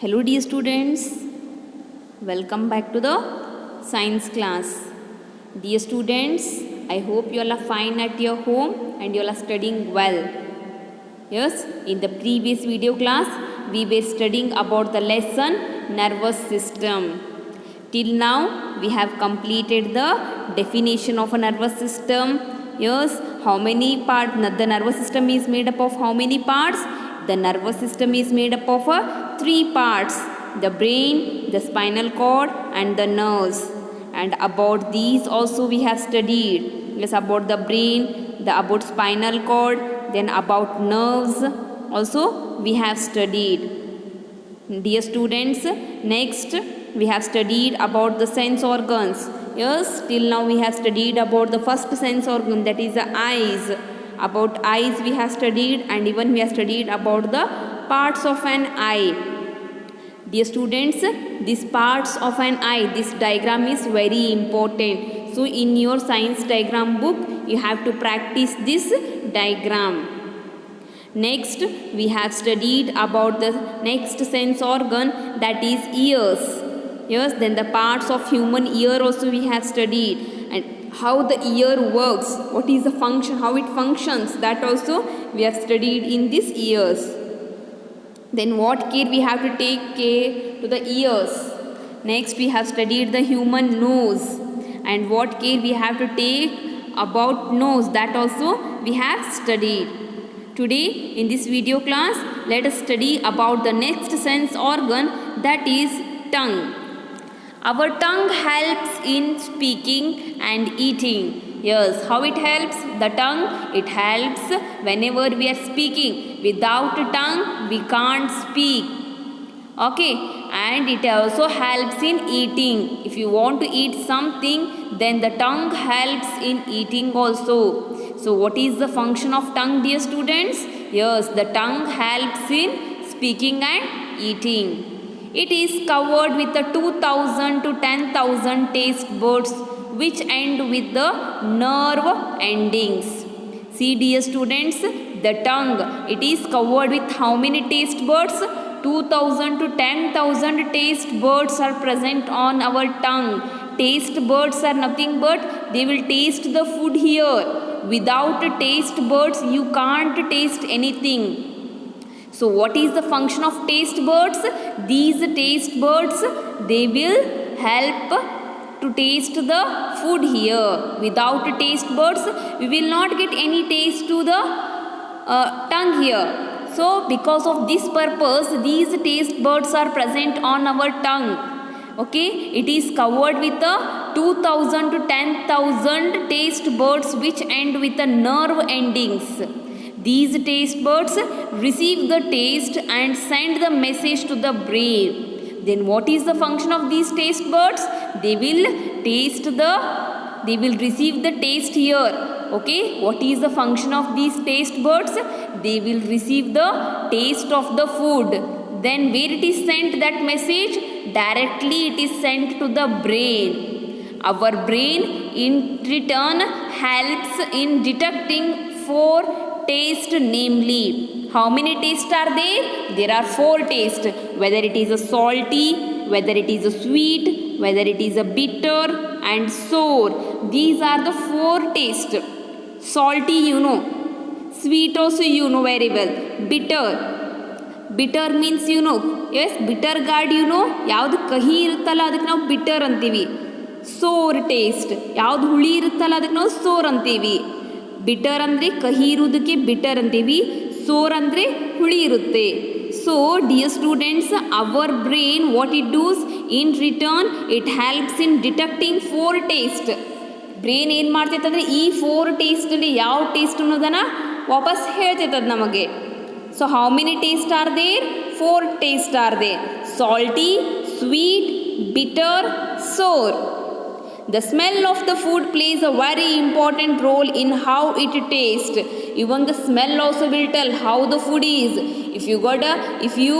Hello dear students, welcome back to the science class. Dear students, I hope you all are fine at your home and you all are studying well. Yes, in the previous video class, we were studying about the lesson nervous system. Till now, we have completed the definition of a nervous system. Yes, how many parts? The nervous system is made up of how many parts? The nervous system is made up of three parts: the brain, the spinal cord, and the nerves. And about these also we have studied. Yes, about the brain, about spinal cord, then about nerves also we have studied. Dear students, next we have studied about the sense organs. Yes, till now we have studied about the first sense organ, that is the eyes. About eyes we have studied, and even we have studied about the parts of an eye. Dear students, these parts of an eye, this diagram is very important. So in your science diagram book, you have to practice this diagram. Next, we have studied about the next sense organ, that is ears. Yes, then the parts of human ear also we have studied, and how the ear works, what is the function, how it functions, that also we have studied in these ears. Then what care we have to take care to the ears. Next, we have studied the human nose, and what care we have to take about nose, that also we have studied. Today in this video class, let us study about the next sense organ, that is tongue. Our tongue helps in speaking and eating. Yes, how it helps? The tongue, it helps whenever we are speaking. Without a tongue, we can't speak. Okay, and it also helps in eating. If you want to eat something, then the tongue helps in eating also. So what is the function of tongue, dear students? Yes, the tongue helps in speaking and eating. It is covered with the 2000 to 10,000 taste buds which end with the nerve endings. See dear students, the tongue, it is covered with how many taste buds? 2000 to 10,000 taste buds are present on our tongue. Taste buds are nothing but they will taste the food here. Without taste buds, you can't taste anything. So what is the function of taste buds? These taste buds, they will help to taste the food here. Without taste buds, we will not get any taste to the tongue here. So because of this purpose, these taste buds are present on our tongue. Okay, it is covered with the 2000 to 10,000 taste buds which end with the nerve endings. These taste buds receive the taste and send the message to the brain. Then what is the function of these taste buds? They will receive the taste here. Okay, what is the function of these taste buds? They will receive the taste of the food. Then where it is sent, that message? Directly it is sent to the brain. Our brain in return helps in detecting 4 tastes, namely, how many tastes are there? There are 4 tastes, whether it is a salty, whether it is a sweet, whether it is a bitter and sour. These are the 4 tastes. Salty you know, sweet also you know very well, bitter means you know, yes, bitter gourd you know, ಯಾವುದು ಕಹಿ ಇರುತ್ತಲ್ಲ ಅದಕ್ಕೆ ನಾವು bitter ಅಂತೀವಿ. ಸೋರ್ taste, ಯಾವುದು ಹುಳಿ ಇರುತ್ತಲ್ಲ ಅದಕ್ಕೆ ನಾವು ಸೋರ್ ಅಂತೀವಿ. ಬಿಟರ್ ಅಂದರೆ ಕಹಿ ಇರುವುದಕ್ಕೆ ಬಿಟರ್ ಅಂತೀವಿ, ಸೋರ್ ಅಂದರೆ ಹುಳಿ ಇರುತ್ತೆ. So dear students, hour brain what it dos in return, it helps in detecting 4 taste. Brain ಏನು ಮಾಡ್ತೈತೆ ಅಂದರೆ ಈ 4 ಟೇಸ್ಟಲ್ಲಿ ಯಾವ ಟೇಸ್ಟ್ ಅನ್ನೋದನ್ನು ವಾಪಸ್ ಹೇಳ್ತೈತದ ನಮಗೆ. So how many tastes are there? 4 tastes are there: salty, sweet, bitter, sour. The smell of the food plays a very important role in how it tastes. Even the smell also will tell how the food is. If you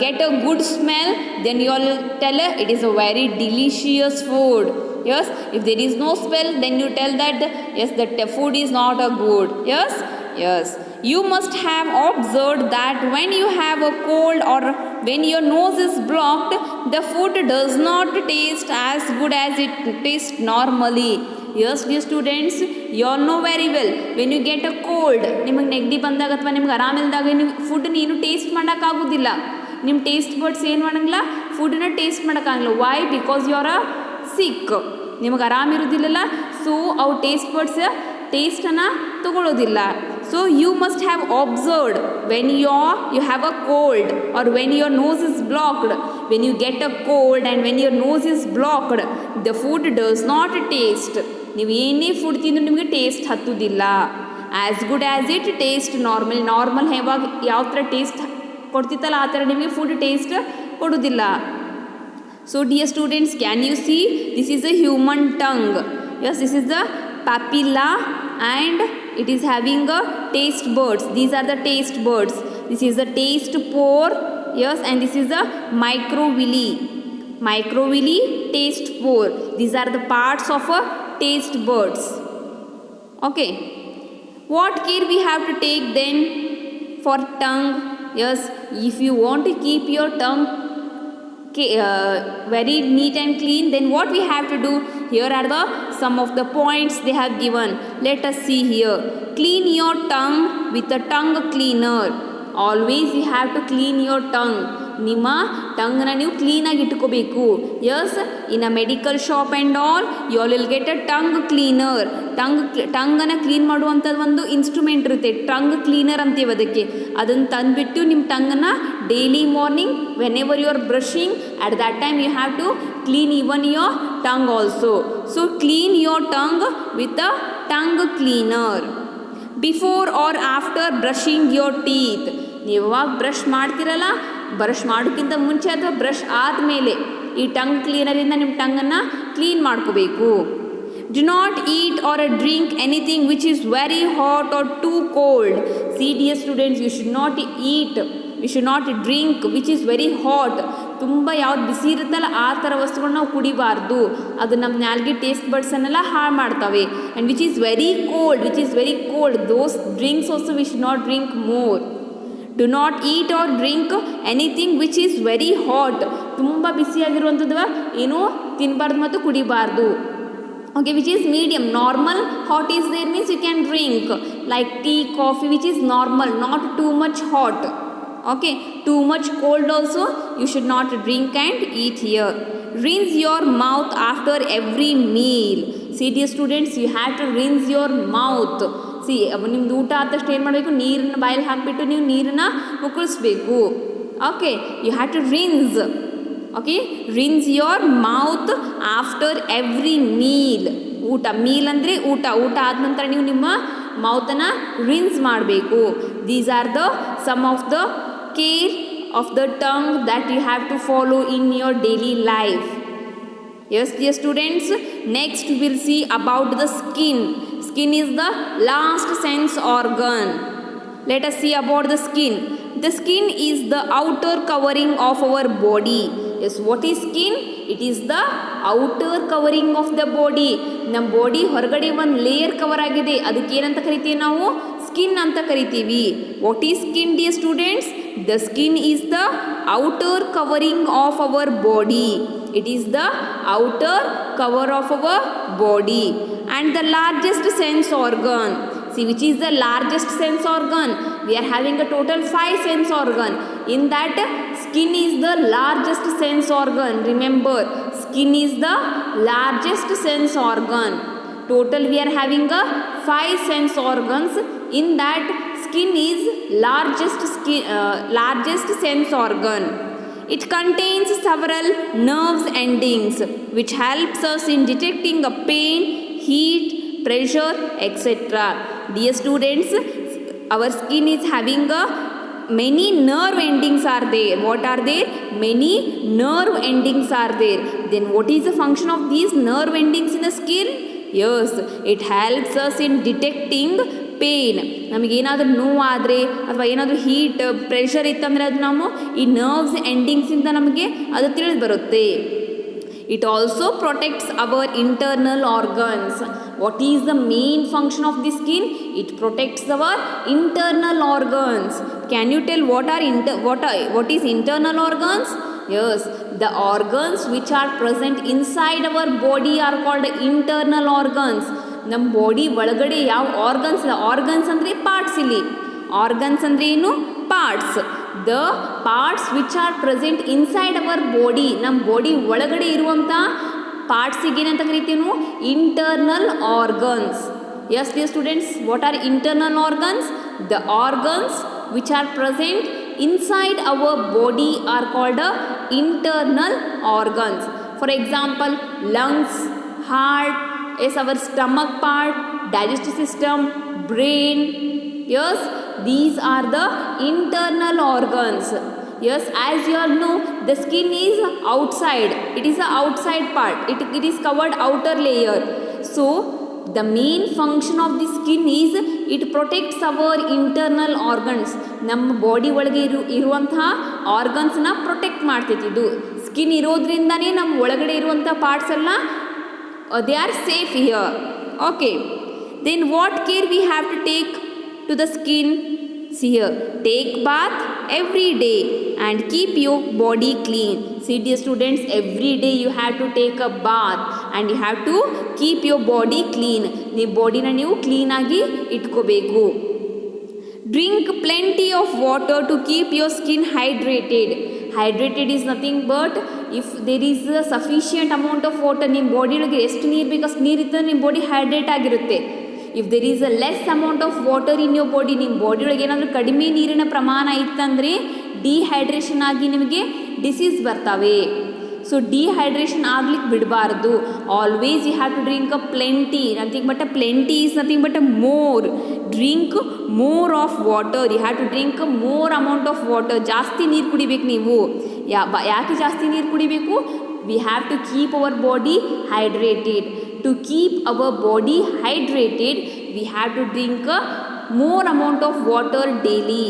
get a good smell, then you will tell it is a very delicious food. Yes, if there is no smell, then you tell that yes, the food is not a good. Yes. You must have observed that when you have a cold or when your nose is blocked, the food does not taste as good as it tastes normally. Yes, dear students, you all know very well, when you get a cold, ನಿಮಗೆ ನೆಗಡಿ ಬಂದಾಗ ಅಥವಾ ನಿಮ್ಗೆ ಆರಾಮಿಲ್ದಾಗ ನೀವು food ನೀನು taste ಮಾಡೋಕ್ಕಾಗೋದಿಲ್ಲ. ನಿಮ್ಮ taste buds ಏನು ಮಾಡೋಂಗಿಲ್ಲ, ಫುಡ್ನ ಟೇಸ್ಟ್ ಮಾಡೋಕ್ಕಾಗಲ್ಲ. Why? Because you are sick. ನಿಮಗೆ ಆರಾಮಿರೋದಿಲ್ಲಲ್ಲ, ಸೊ ಅವು ಟೇಸ್ಟ್ ಬಡ್ಸ್ ಟೇಸ್ಟನ್ನು ತಗೊಳ್ಳೋದಿಲ್ಲ. So you must have observed when you have a cold or when your nose is blocked. When you get a cold and when your nose is blocked, the food does not taste. ನೀವು ಏನೇ food ತಿಂದು ನಿಮಗೆ taste ಹತ್ತುವುದಿಲ್ಲ. As good as it taste normal ಯಾವಾಗ ಯಾವ ಥರ taste ಕೊಡ್ತಿತ್ತಲ್ಲ ಆ ಥರ ನಿಮಗೆ ಫುಡ್ ಟೇಸ್ಟ್ ಕೊಡೋದಿಲ್ಲ. So dear students, can you see this is a human tongue. Yes, this is the papilla and it is having a taste buds. These are the taste buds. This is the taste pore. Yes, and this is the microvilli. Microvilli, taste pore. These are the parts of a taste buds. Okay. What care we have to take then for tongue? Yes, if you want to keep your tongue very neat and clean, then what we have to do? Here are the some of the points they have given. Let us see here. Clean your tongue with a tongue cleaner. Always you have to clean your tongue. ನಿಮ್ಮ ಟಂಗನ್ನ ನೀವು ಕ್ಲೀನಾಗಿ ಇಟ್ಕೋಬೇಕು. Yes, in a medical shop and all you all will get a tongue cleaner. ಟಂಗನ್ನು clean ಮಾಡುವಂಥದ್ದು ಒಂದು instrument ಇರುತ್ತೆ, tongue cleaner ಅಂತೀವಿ ಅದಕ್ಕೆ. ಅದನ್ನು ತಂದುಬಿಟ್ಟು ನಿಮ್ಮ ಟಂಗನ್ನು daily morning whenever you are brushing, at that time you have to clean even your tongue also. So clean your tongue with a tongue cleaner. Before or after brushing your teeth. ನೀವು ಯಾವಾಗ brush ಮಾಡ್ತಿರಲ್ಲ, brush ಮಾಡೋಕ್ಕಿಂತ ಮುಂಚೆ ಅಥವಾ brush ಆದಮೇಲೆ ಈ tongue ಕ್ಲೀನರಿಂದ ನಿಮ್ಮ ಟಂಗನ್ನು ಕ್ಲೀನ್ ಮಾಡ್ಕೋಬೇಕು. Do not eat or drink anything which is very hot or too cold. See dear students, you should not eat, you should not drink which is very hot. ತುಂಬ ಯಾವ್ದು ಬಿಸಿ ಇರುತ್ತಲ್ಲ ಆ ಥರ ವಸ್ತುಗಳನ್ನ ನಾವು ಕುಡಿಬಾರ್ದು, ಅದು ನಮ್ಮ ನಾಲ್ಗೆ ಟೇಸ್ಟ್ ಬಡ್ಸನ್ನೆಲ್ಲ ಹಾಳು ಮಾಡ್ತವೆ. And which is very cold, those drinks also we should not drink more. Do not eat or drink anything which is very hot. ತುಂಬ ಬಿಸಿಯಾಗಿರುವಂಥದ್ದು ಏನೂ ತಿನ್ನಬಾರ್ದು ಮತ್ತು ಕುಡಿಬಾರ್ದು. Okay, which is medium. Normal hot is there means you can drink like tea, coffee, which is normal, not too much hot. Okay, too much cold also you should not drink and eat here. Rinse your mouth after every meal. See dear students, you have to rinse your mouth. See, ನಿಮ್ದು ಊಟ ಆದ ತಕ್ಷಣ ಏನು ಮಾಡಬೇಕು, ನೀರನ್ನು ಬಾಯಲ್ಲಿ ಹಾಕಿಬಿಟ್ಟು ನೀವು ನೀರನ್ನು ಮುಕ್ಕಳಿಸ್ಬೇಕು. Okay, you have to rinse. Okay, rinse your mouth after every meal. Meal ಅಂದರೆ ಊಟ ಆದ ನಂತರ ನೀವು ನಿಮ್ಮ ಮೌತನ್ನು ರಿನ್ಸ್ ಮಾಡಬೇಕು. These are the some of the care of the tongue that you have to follow in your daily life. Yes, dear students, next we will see about the skin. Skin is the last sense organ. Let us see about the skin. The skin is the outer covering of our body. Yes, what is skin? It is the outer covering of the body. ನಮ್ಮ body ಹೊರಗಡೆ ಒಂದು layer cover ಆಗಿದೆ, ಅದಕ್ಕೆ ಏನಂತ ಕರಿತೀವಿ ನಾವು? Skin ಅಂತ ಕರಿತೀವಿ. What is skin dear students? The skin is the outer covering of our body. It is the outer cover of our body and the largest sense organ. See, which is the largest sense organ? We are having a total 5 sense organ. In that, skin is the largest sense organ. Remember, skin is the largest sense organ. Total we are having a 5 sense organs. In that, skin is largest sense organ. It contains several nerves endings which helps us in detecting a pain, heat, pressure, etc. Dear students, our skin is having a many nerve endings are there. What are there? Many nerve endings are there. Then what is the function of these nerve endings in the skin? Yes, it helps us in detecting pain. ನಮಗೇನಾದರೂ ನೋವಾದರೆ ಅಥವಾ ಏನಾದರೂ heat pressure ಇತ್ತಂದರೆ ಅದು ನಾವು ಈ nerves ಎಂಡಿಂಗ್ಸಿಂದ ನಮಗೆ ಅದು ತಿಳಿದು ಬರುತ್ತೆ. It also protects our internal organs. What is the main function of the skin? It protects our internal organs. Can you tell what is internal organs? Yes, the organs which are present inside our body are called internal organs. ನಮ್ಮ body ಒಳಗಡೆ ಯಾವ organs ಅಂದರೆ parts. ಇಲ್ಲಿ organs ಅಂದರೆ ಏನು? Parts. The parts which are present inside our body, ನಮ್ಮ body ಒಳಗಡೆ ಇರುವಂಥ ಪಾರ್ಟ್ಸಿಗೆ ಏನಂತ ಕರಿತೀವಿ? Internal organs. Yes, dear students, what are internal organs? The organs which are present inside our body are called internal organs. For example, lungs, heart, yes, our stomach part, digestive system, brain. Yes, these are the internal organs. Yes, as you all know, the skin is outside. It is the outside part. It is covered outer layer. So the main function of the skin is it protects our internal organs. ನಮ್ಮ body ಒಳಗೆ ಇರುವಂತಹ ಆರ್ಗನ್ಸ್ನ protect ಮಾಡ್ತೈತಿ. ಇದು skin ಇರೋದ್ರಿಂದನೇ ನಮ್ಮ ಒಳಗಡೆ ಇರುವಂಥ parts ಎಲ್ಲ they are safe here. Okay, then what care we have to take to the skin? See here, take bath every day and keep your body clean. See dear students, every day you have to take a bath and you have to keep your body clean. ನಿಮ್ಮ ಬಾಡಿನ ನೀವು ಕ್ಲೀನಾಗಿ ಇಟ್ಕೋಬೇಕು. Drink plenty of water to keep your skin hydrated. Hydrated is nothing but if there is a sufficient amount of water, ನಿಮ್ಮ body ಒಳಗೆ ಎಷ್ಟು ನೀರು ಬೇಕು ಅಷ್ಟು ನೀರು ಇದ್ದರೆ ನಿಮ್ಮ ಬಾಡಿ ಹೈಡ್ರೇಟ್ ಆಗಿರುತ್ತೆ. If there is a less amount of water in your body, ನಿಮ್ಮ ಬಾಡಿ ಒಳಗೆ ಏನಾದರೂ ಕಡಿಮೆ ನೀರಿನ ಪ್ರಮಾಣ ಇತ್ತಂದರೆ ಡಿಹೈಡ್ರೇಷನ್ ಆಗಿ ನಿಮಗೆ ಡಿಸೀಸ್ ಬರ್ತವೆ. ಸೊ ಡಿಹೈಡ್ರೇಷನ್ ಆಗ್ಲಿಕ್ಕೆ ಬಿಡಬಾರ್ದು. Always you have to drink a plenty. Nothing but a plenty is nothing but a more. Drink more of water. You have to drink more amount of water. ಜಾಸ್ತಿ ನೀರು ಕುಡಿಬೇಕು ನೀವು. ಯಾಕೆ ಜಾಸ್ತಿ ನೀರು ಕುಡಿಬೇಕು? We have to keep our body hydrated. To keep our body hydrated, we have to drink a more amount of water daily.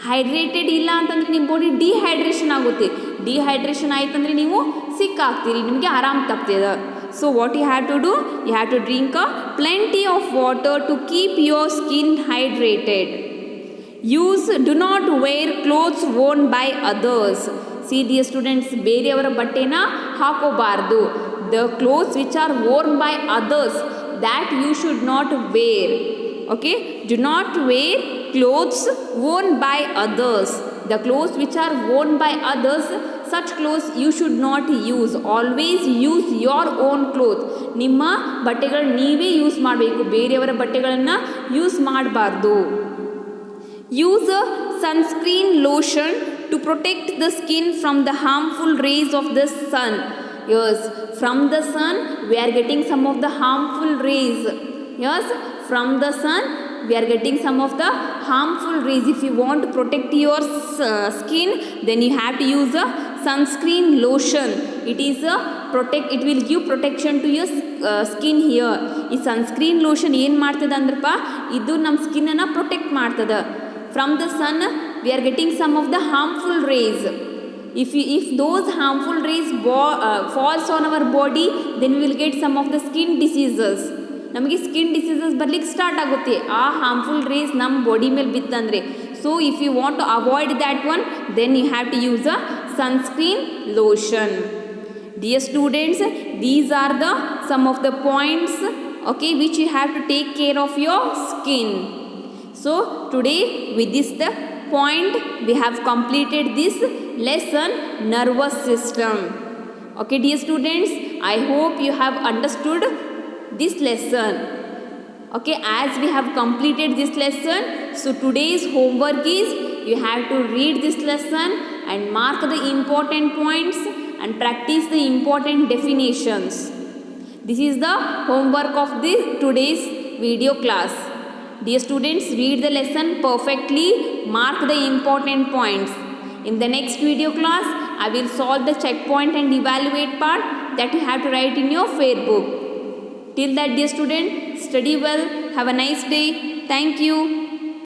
Hydrated ಇಲ್ಲ ಅಂತಂದರೆ ನಿಮ್ಮ ಬಾಡಿ ಡಿಹೈಡ್ರೇಷನ್ ಆಗುತ್ತೆ. ಡಿಹೈಡ್ರೇಷನ್ ಆಯ್ತಂದರೆ ನೀವು ಸಿಕ್ ಆಗ್ತೀರಿ, ನಿಮಗೆ ಆರಾಮ್ ತಪ್ತದೆ. So what you have to do? You have to drink a plenty of water to keep your skin hydrated. Do not wear clothes own by others. See dear students, ಬೇರೆಯವರ ಬಟ್ಟೆನ ಹಾಕೋಬಾರ್ದು. The clothes which are worn by others, that you should not wear. Okay, do not wear clothes worn by others. The clothes which are worn by others, such clothes you should not use. Always use your own clothes. ನಿಮ್ಮ ಬಟ್ಟೆಗಳು ನೀವೇ use ಮಾಡಬೇಕು, ಬೇರೆಯವರ ಬಟ್ಟೆಗಳನ್ನು use ಮಾಡಬಾರ್ದು. Use a sunscreen lotion to protect the skin from the harmful rays of the sun. Yes, from the sun we are getting some of the harmful rays. Yes, from the sun we are getting some of the harmful rays. If you want to protect your skin, then you have to use a sunscreen lotion. It will give protection to your skin here. ಈ sunscreen lotion ಏನು ಮಾಡ್ತದೆ ಅಂದ್ರಪ್ಪ, ಇದು ನಮ್ಮ ಸ್ಕಿನ್ನನ್ನು protect ಮಾಡ್ತದೆ. From the sun we are getting some of the harmful rays. If those harmful rays falls on our body, then we will get some of the skin diseases. ನಮಗೆ skin diseases ಬರ್ಲಿಕ್ಕೆ start ಆಗುತ್ತೆ ಆ harmful rays ನಮ್ಮ body ಮೇಲೆ ಬಿತ್ತಂದರೆ. So if you want to avoid that one, then you have to use a sunscreen lotion. Dear students, these are the some of the points, okay, which you have to take care of your skin. So today with this the point we have completed this lesson, nervous system. Okay dear students, I hope you have understood this lesson. Okay, as we have completed this lesson, so today's homework is you have to read this lesson and mark the important points and practice the important definitions. This is the homework of this today's video class. Dear students, read the lesson perfectly, mark the important points. In the next video class, I will solve the checkpoint and evaluate part that you have to write in your fair book. Till that, dear student, study well, have a nice day. Thank you.